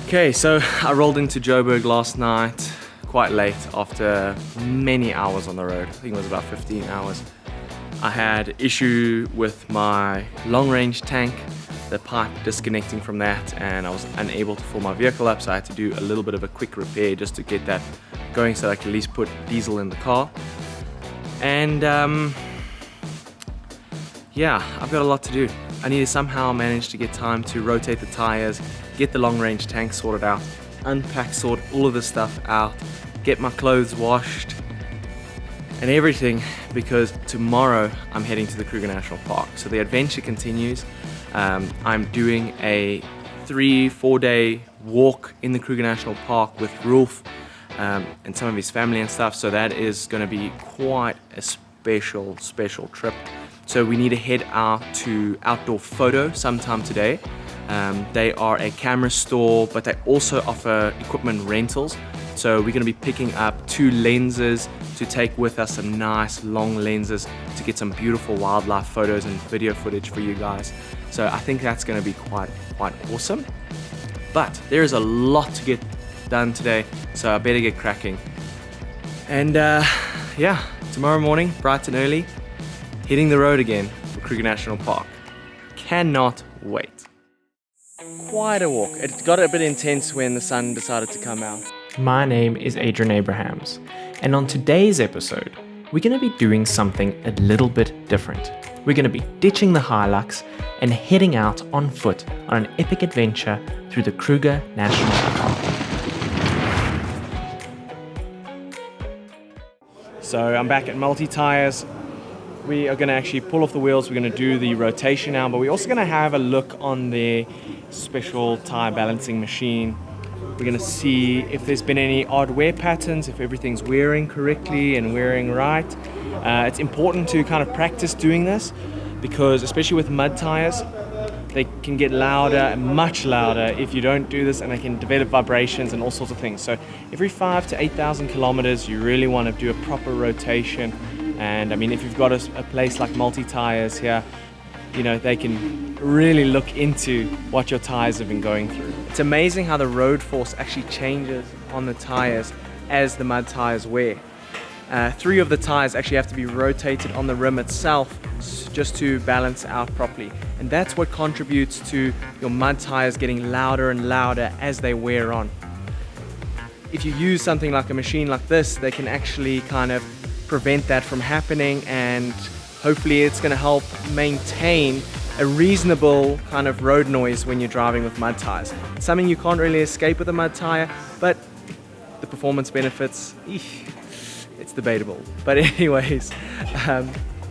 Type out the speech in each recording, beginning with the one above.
Okay, so I rolled into Joburg last night quite late after many hours on the road. I think it was about 15 hours. I had issue with my long-range tank, the pipe disconnecting from that, and I was unable to fill my vehicle up, so I had to do a little bit of a quick repair just to get that going so I could at least put diesel in the car. And yeah, I've got a lot to do. I need to somehow manage to get time to rotate the tires, get the long-range tank sorted out, sort all of this stuff out, get my clothes washed and everything, because tomorrow I'm heading to the Kruger National Park. So the adventure continues. I'm doing a 3-4 day walk in the Kruger National Park with Roelf and some of his family and stuff. So that is going to be quite a special trip. So we need to head out to Outdoor Photo sometime today. They are a camera store, but they also offer equipment rentals. So we're going to be picking up 2 lenses to take with us, some nice long lenses to get some beautiful wildlife photos and video footage for you guys. So I think that's going to be quite awesome. But there is a lot to get done today, so I better get cracking. And yeah, tomorrow morning, bright and early, hitting the road again for Kruger National Park. Cannot wait. Quite a walk. It got a bit intense when the sun decided to come out. My name is Adrian Abrahams, and on today's episode, we're going to be doing something a little bit different. We're going to be ditching the Hilux and heading out on foot on an epic adventure through the Kruger National Park. So I'm back at Multi-Tires. We are going to actually pull off the wheels. We're going to do the rotation now, but we're also going to have a look on the special tire balancing machine. We're going to see if there's been any odd wear patterns, if everything's wearing correctly and wearing right. It's important to kind of practice doing this because, especially with mud tires, they can get louder, much louder if you don't do this, and they can develop vibrations and all sorts of things. So every 5,000 to 8,000 kilometers, you really want to do a proper rotation. And I mean, if you've got a place like Multi-Tires here, you know, they can really look into what your tires have been going through. It's amazing how the road force actually changes on the tires as the mud tires wear. 3 of the tires actually have to be rotated on the rim itself just to balance out properly. And that's what contributes to your mud tires getting louder and louder as they wear on. If you use something like a machine like this, they can actually kind of prevent that from happening, and hopefully it's going to help maintain a reasonable kind of road noise when you're driving with mud tires. It's something you can't really escape with a mud tire, but the performance benefits, it's debatable. But anyways,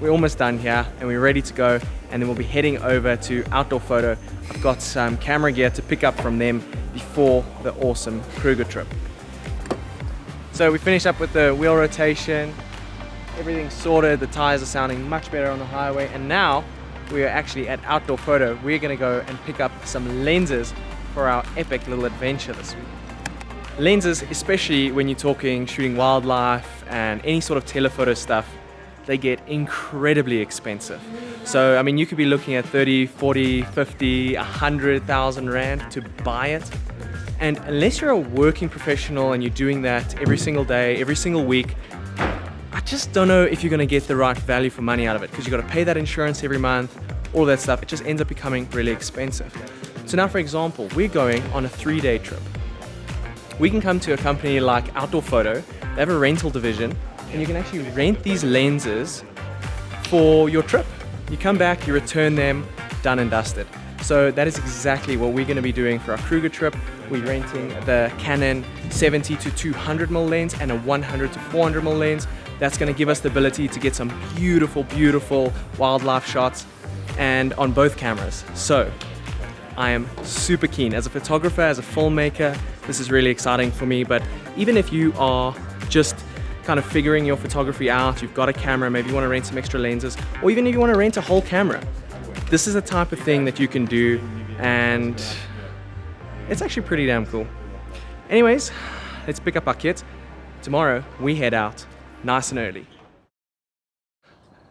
we're almost done here and we're ready to go, and then we'll be heading over to Outdoor Photo. I've got some camera gear to pick up from them before the awesome Kruger trip. So we finished up with the wheel rotation. Everything's sorted, the tires are sounding much better on the highway, and now we are actually at Outdoor Photo. We're going to go and pick up some lenses for our epic little adventure this week. Lenses, especially when you're talking shooting wildlife and any sort of telephoto stuff, they get incredibly expensive. So I mean, you could be looking at 30, 40, 50, 100,000 Rand to buy it. And unless you're a working professional and you're doing that every single day, every single week, I just don't know if you're going to get the right value for money out of it, because you've got to pay that insurance every month, all that stuff. It just ends up becoming really expensive. So now, for example, we're going on a 3-day trip. We can come to a company like Outdoor Photo. They have a rental division, and you can actually rent these lenses for your trip. You come back, you return them, done and dusted. So that is exactly what we're going to be doing for our Kruger trip. We're renting the Canon 70 to 200mm lens and a 100 to 400mm lens. That's going to give us the ability to get some beautiful wildlife shots, and on both cameras. So I am super keen. As a photographer, as a filmmaker, this is really exciting for me. But even if you are just kind of figuring your photography out, you've got a camera, maybe you want to rent some extra lenses, or even if you want to rent a whole camera, this is the type of thing that you can do, and it's actually pretty damn cool. Anyways, let's pick up our kit. Tomorrow we head out nice and early.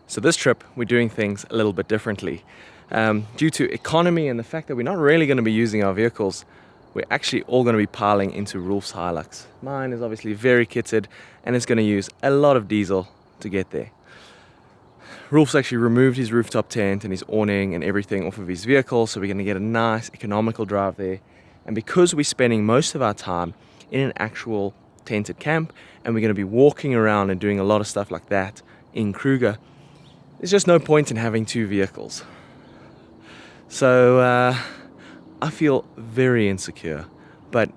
So this trip we're doing things a little bit differently. Due to economy and the fact that we're not really going to be using our vehicles, we're actually all going to be piling into Roelf's Hilux. Mine is obviously very kitted and it's going to use a lot of diesel to get there. Roelf's actually removed his rooftop tent and his awning and everything off of his vehicle, so we're going to get a nice economical drive there. And because we're spending most of our time in an actual tented camp and we're going to be walking around and doing a lot of stuff like that in Kruger, there's just no point in having two vehicles. So I feel very insecure, but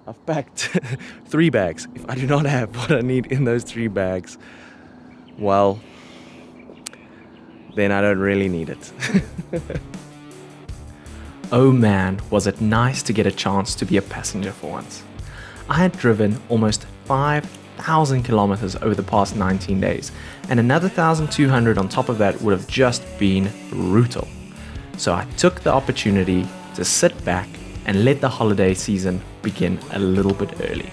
I've packed 3 bags. If I do not have what I need in those 3 bags, well, then I don't really need it. Oh man, was it nice to get a chance to be a passenger for once. I had driven almost 5,000 kilometers over the past 19 days, and another 1,200 on top of that would have just been brutal. So I took the opportunity to sit back and let the holiday season begin a little bit early.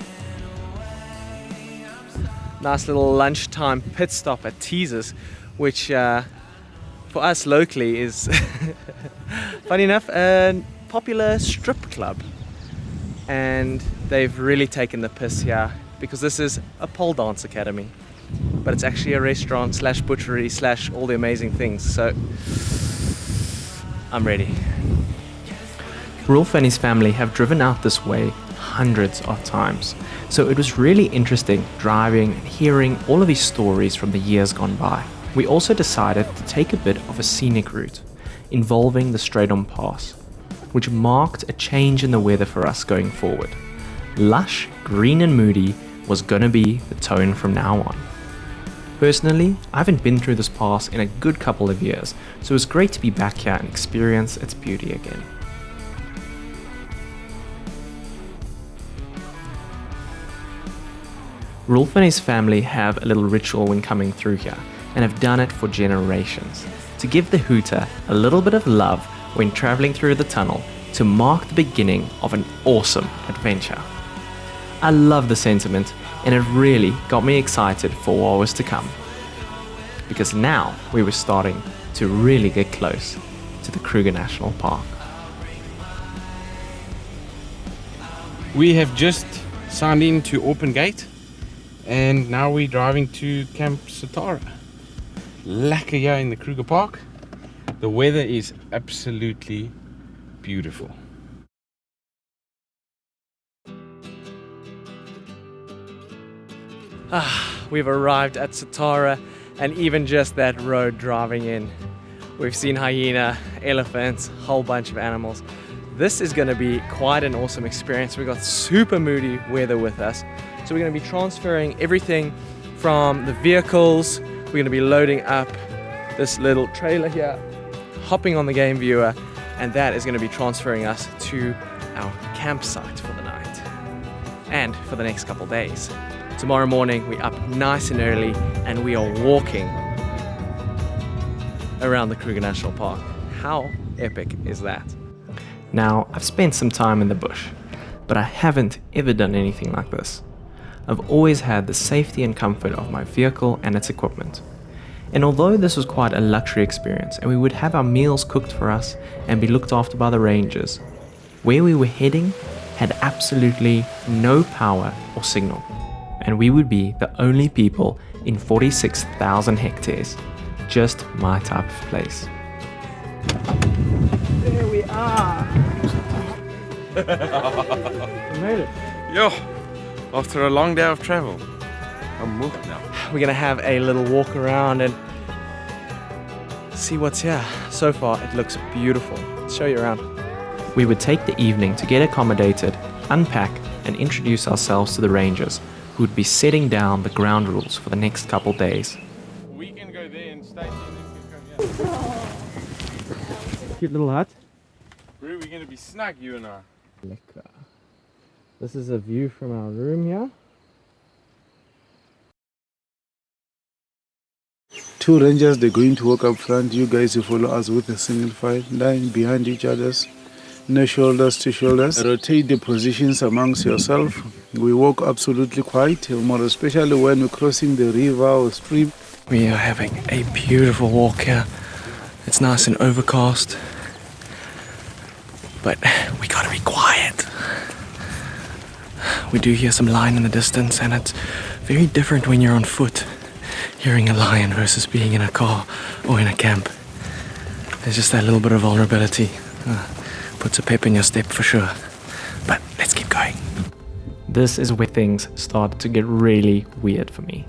Nice little lunchtime pit stop at Teasers, which for us locally is, funny enough, a popular strip club. And they've really taken the piss here because this is a pole dance academy, but it's actually a restaurant slash butchery slash all the amazing things. So I'm ready. Roelf and his family have driven out this way hundreds of times, so it was really interesting driving and hearing all of these stories from the years gone by. We also decided to take a bit of a scenic route involving the Straight-On Pass, which marked a change in the weather for us going forward. Lush, green and moody was gonna be the tone from now on. Personally, I haven't been through this pass in a good couple of years, so it was great to be back here and experience its beauty again. Roelf and his family have a little ritual when coming through here, and have done it for generations, to give the hooter a little bit of love when traveling through the tunnel to mark the beginning of an awesome adventure. I love the sentiment, and it really got me excited for what was to come, because now we were starting to really get close to the Kruger National Park. We have just signed in to Open Gate, and now we're driving to Camp Zatara. Lekker here in the Kruger Park. The weather is absolutely beautiful. We've arrived at Zatara, and even just that road driving in, we've seen hyena, elephants, whole bunch of animals. This is going to be quite an awesome experience. We've got super moody weather with us, so we're going to be transferring everything from the vehicles. We're going to be loading up this little trailer here, hopping on the game viewer, and that is going to be transferring us to our campsite for the night and for the next couple days. Tomorrow morning we're up nice and early and we are walking around the Kruger National Park. How epic is that? Now, I've spent some time in the bush, but I haven't ever done anything like this. I've always had the safety and comfort of my vehicle and its equipment. And although this was quite a luxury experience and we would have our meals cooked for us and be looked after by the rangers, where we were heading had absolutely no power or signal. And we would be the only people in 46,000 hectares. Just my type of place. There we are! We made it. Yo, after a long day of travel, I'm moved now. We're gonna have a little walk around and see what's here. So far it looks beautiful. Let's show you around. We would take the evening to get accommodated, unpack and introduce ourselves to the rangers who would be setting down the ground rules for the next couple days. We can go there and stay here. Cute little hut. We're gonna be snug, you and I. Lekker. This is a view from our room here. Two rangers, they're going to walk up front. You guys will follow us with a single file line behind each other's. No shoulders to shoulders. Rotate the positions amongst yourself. We walk absolutely quiet, more especially when we're crossing the river or stream. We are having a beautiful walk here. It's nice and overcast, but we gotta be quiet. We do hear some lion in the distance, and it's very different when you're on foot, hearing a lion versus being in a car or in a camp. There's just that little bit of vulnerability. Puts a pep in your step for sure. But let's keep going. This is where things started to get really weird for me.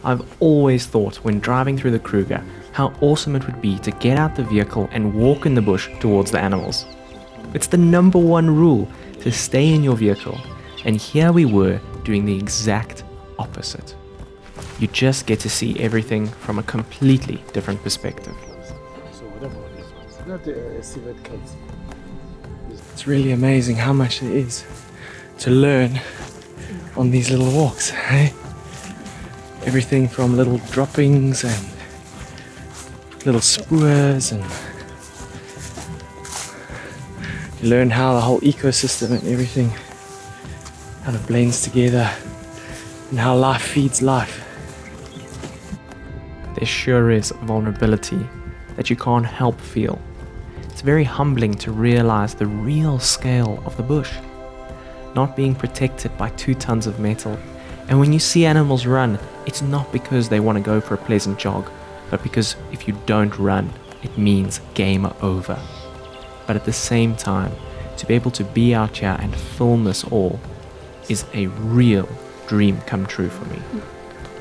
I've always thought when driving through the Kruger how awesome it would be to get out the vehicle and walk in the bush towards the animals. It's the number one rule, to stay in your vehicle, and here we were doing the exact opposite. You just get to see everything from a completely different perspective. It's really amazing how much there is to learn on these little walks, eh? Everything from little droppings and little spurs, and you learn how the whole ecosystem and everything kind of blends together and how life feeds life. There sure is vulnerability that you can't help feel. It's very humbling to realize the real scale of the bush, not being protected by 2 tons of metal. And when you see animals run, it's not because they want to go for a pleasant jog, but because if you don't run, it means game over. But at the same time, to be able to be out here and film this all is a real dream come true for me.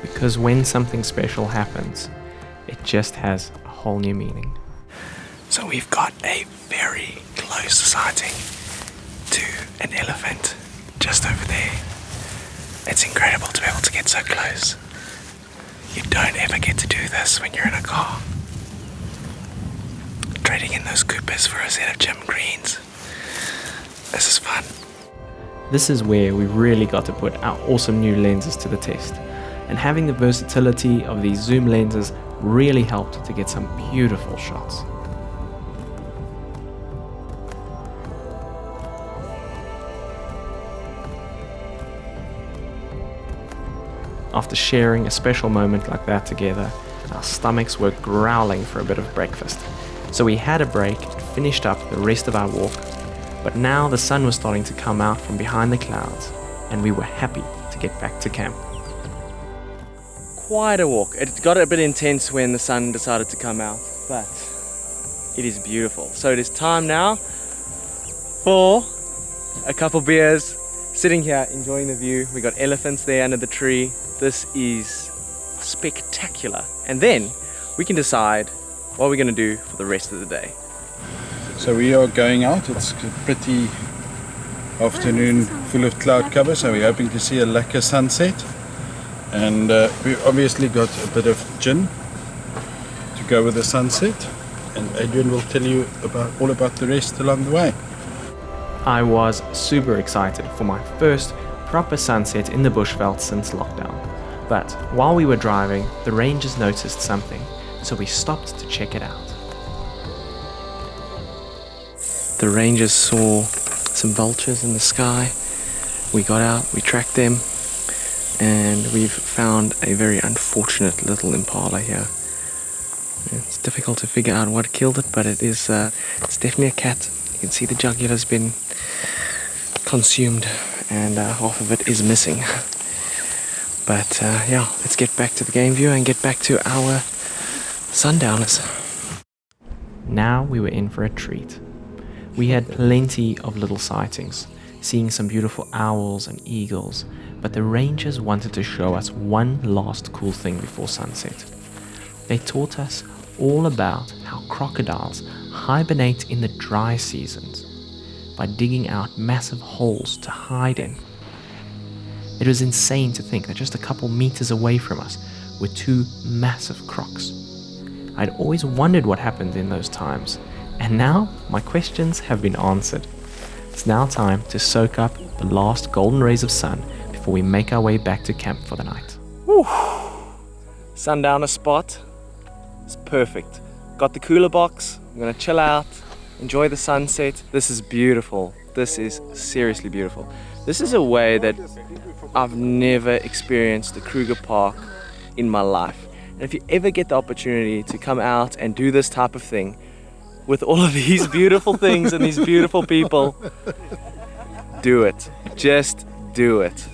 Because when something special happens, it just has a whole new meaning. So we've got a very close sighting to an elephant just over there. It's incredible to be able to get so close. You don't ever get to do this when you're in a car. Trading in those Coopers for a set of gym greens. This is fun. This is where we really got to put our awesome new lenses to the test. And having the versatility of these zoom lenses really helped to get some beautiful shots. After sharing a special moment like that together, our stomachs were growling for a bit of breakfast. So we had a break and finished up the rest of our walk. But now the sun was starting to come out from behind the clouds, and we were happy to get back to camp. Quite a walk. It got a bit intense when the sun decided to come out, but it is beautiful. So it is time now for a couple beers, sitting here enjoying the view. We got elephants there under the tree. This is spectacular. And then we can decide what we're going to do for the rest of the day. So we are going out. It's a pretty afternoon full of cloud cover, so we're hoping to see a lacquer sunset. And we obviously got a bit of gin to go with the sunset. And Adrian will tell you all about the rest along the way. I was super excited for my first proper sunset in the bushveld since lockdown. But while we were driving, the rangers noticed something, so we stopped to check it out. The rangers saw some vultures in the sky. We got out, we tracked them, and we've found a very unfortunate little impala here. It's difficult to figure out what killed it, but it's definitely a cat. You can see the jugular's been consumed, and half of it is missing. But yeah, let's get back to the game view and get back to our sundowners. Now we were in for a treat. We had plenty of little sightings, seeing some beautiful owls and eagles, but the rangers wanted to show us one last cool thing before sunset. They taught us all about how crocodiles hibernate in the dry seasons by digging out massive holes to hide in. It was insane to think that just a couple meters away from us were 2 massive crocs. I'd always wondered what happened in those times, and now my questions have been answered. It's now time to soak up the last golden rays of sun before we make our way back to camp for the night. Woo. Sundowner spot. It's perfect. Got the cooler box. I'm gonna chill out, enjoy the sunset. This is beautiful. This is seriously beautiful. This is a way that I've never experienced the Kruger Park in my life. And if you ever get the opportunity to come out and do this type of thing with all of these beautiful things and these beautiful people, do it. Just do it.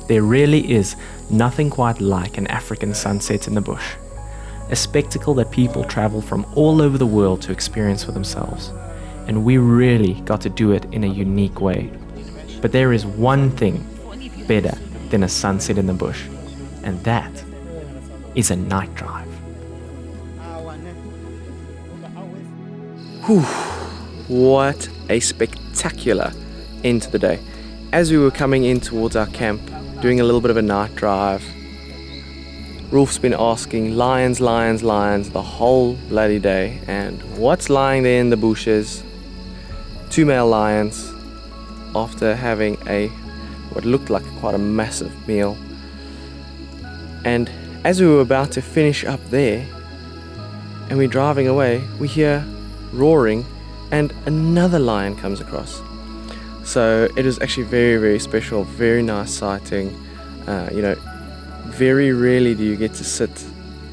There really is nothing quite like an African sunset in the bush, a spectacle that people travel from all over the world to experience for themselves, and we really got to do it in a unique way. But there is one thing better than a sunset in the bush, and that is a night drive. What a spectacular end to the day. As we were coming in towards our camp, doing a little bit of a night drive, Roelf's been asking lions, lions, lions the whole bloody day, and what's lying there in the bushes? 2 male lions after having what looked like quite a massive meal. And as we were about to finish up there and we're driving away, we hear roaring and another lion comes across. So it was actually very, very special, very nice sighting. Very rarely do you get to sit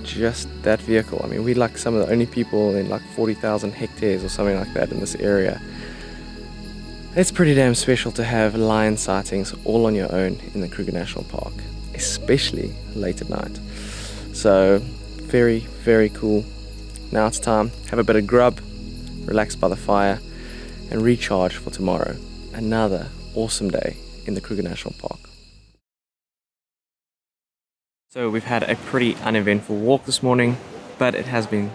just that vehicle. I mean, we're like some of the only people in like 40,000 hectares or something like that in this area. It's pretty damn special to have lion sightings all on your own in the Kruger National Park, especially late at night. So very, very cool. Now it's time, have a bit of grub, relax by the fire, and recharge for tomorrow. Another awesome day in the Kruger National Park. So we've had a pretty uneventful walk this morning, but it has been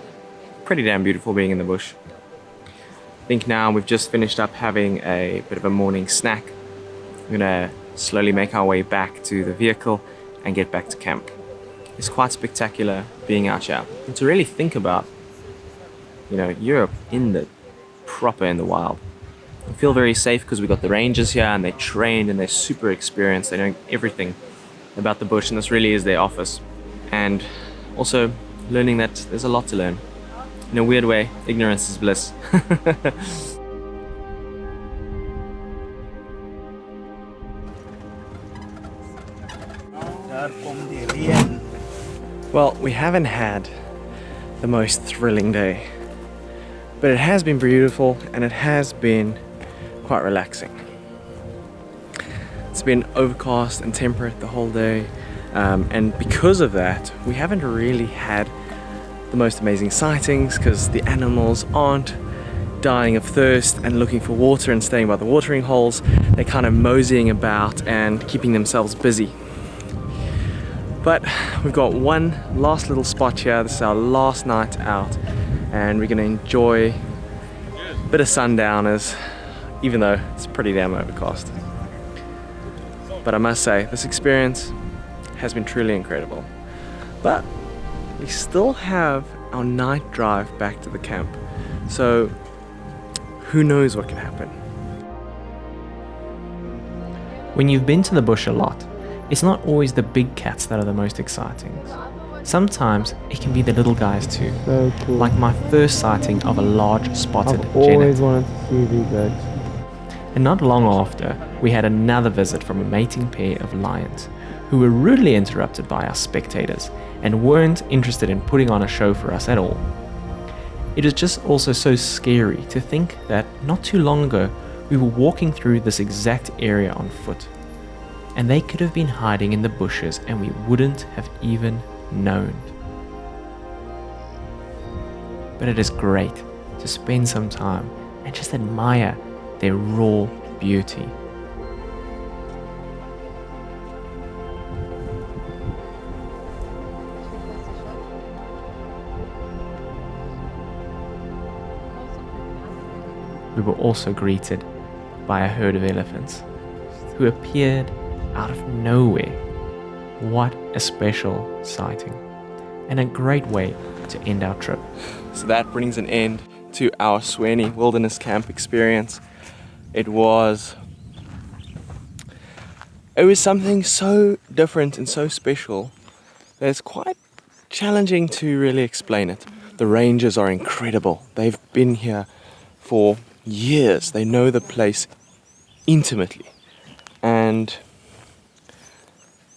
pretty damn beautiful being in the bush. I think now we've just finished up having a bit of a morning snack. We're gonna slowly make our way back to the vehicle and get back to camp. It's quite spectacular being out here. And to really think about, you're in the wild. I feel very safe because we've got the rangers here and they're trained and they're super experienced. They know everything about the bush, and this really is their office. And also learning that there's a lot to learn. In a weird way, ignorance is bliss. Well, we haven't had the most thrilling day, but it has been beautiful and it has been quite relaxing. It's been overcast and temperate the whole day, and because of that we haven't really had the most amazing sightings because the animals aren't dying of thirst and looking for water and staying by the watering holes. They're kind of moseying about and keeping themselves busy. But we've got one last little spot here. This is our last night out and we're going to enjoy a bit of sundowners, even though it's pretty damn overcast. But I must say, this experience has been truly incredible. But we still have our night drive back to the camp. So who knows what can happen. When you've been to the bush a lot, it's not always the big cats that are the most exciting. Sometimes it can be the little guys too. So cool. Like my first sighting of a large spotted I've always genet. wanted to see these guys. And not long after, we had another visit from a mating pair of lions who were rudely interrupted by our spectators and weren't interested in putting on a show for us at all. It is just also so scary to think that not too long ago we were walking through this exact area on foot, and they could have been hiding in the bushes and we wouldn't have even known. But it is great to spend some time and just admire their raw beauty. We were also greeted by a herd of elephants who appeared out of nowhere. What a special sighting and a great way to end our trip. So that brings an end to our Sweni Wilderness Camp experience. It was something so different and so special that it's quite challenging to really explain it. The rangers are incredible. They've been here for years. They know the place intimately. And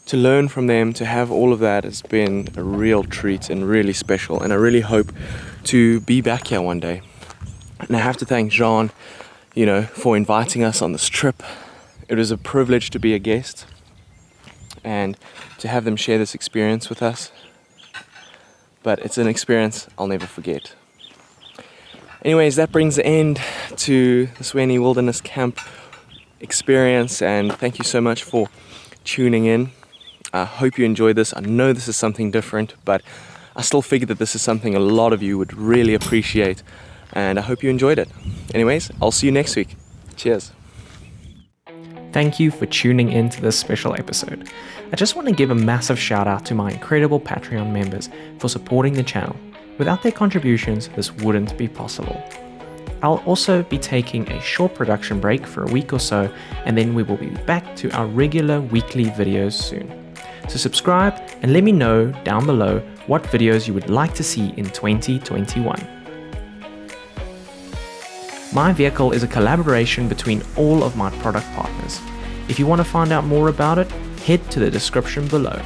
to learn from them, to have all of that has been a real treat and really special. And I really hope to be back here one day. And I have to thank Jean, for inviting us on this trip. It was a privilege to be a guest and to have them share this experience with us. But it's an experience I'll never forget. Anyways, that brings the end to the Sweni Wilderness Camp experience, and thank you so much for tuning in. I hope you enjoyed this. I know this is something different, but I still figure that this is something a lot of you would really appreciate, and I hope you enjoyed it. Anyways, I'll see you next week. Cheers. Thank you for tuning in to this special episode. I just want to give a massive shout out to my incredible Patreon members for supporting the channel. Without their contributions, this wouldn't be possible. I'll also be taking a short production break for a week or so, and then we will be back to our regular weekly videos soon. So subscribe and let me know down below what videos you would like to see in 2021. My vehicle is a collaboration between all of my product partners. If you want to find out more about it, head to the description below.